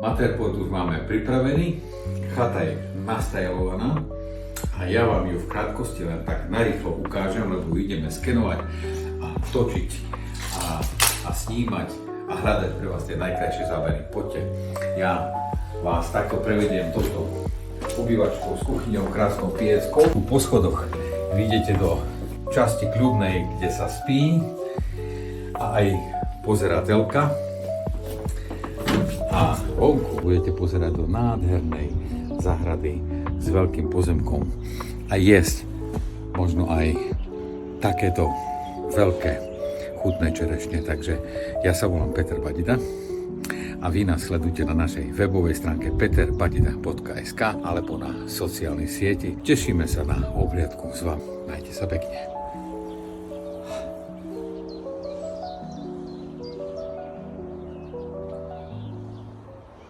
Materport už máme pripravený, chata je nastajlovaná a ja vám ju v krátkosti len tak narýchlo ukážem, lebo ideme skenovať a točiť a snímať a hľadať pre vás tie najkrajšie zábery. Poďte, ja vás takto prevediem touto obývačkou s kuchyňou, krásnou pieckou. Po schodoch vyjdete do časti kľudnej, kde sa spí a aj pozerateľka. A vonku budete pozerať do nádhernej záhrady s veľkým pozemkom a jesť možno aj takéto veľké chutné čerešne. Takže ja sa volám Peter Badida a vy nás sledujte na našej webovej stránke peterbadida.sk alebo na sociálnej sieti. Tešíme sa na obhliadku s vami. Majte sa pekne.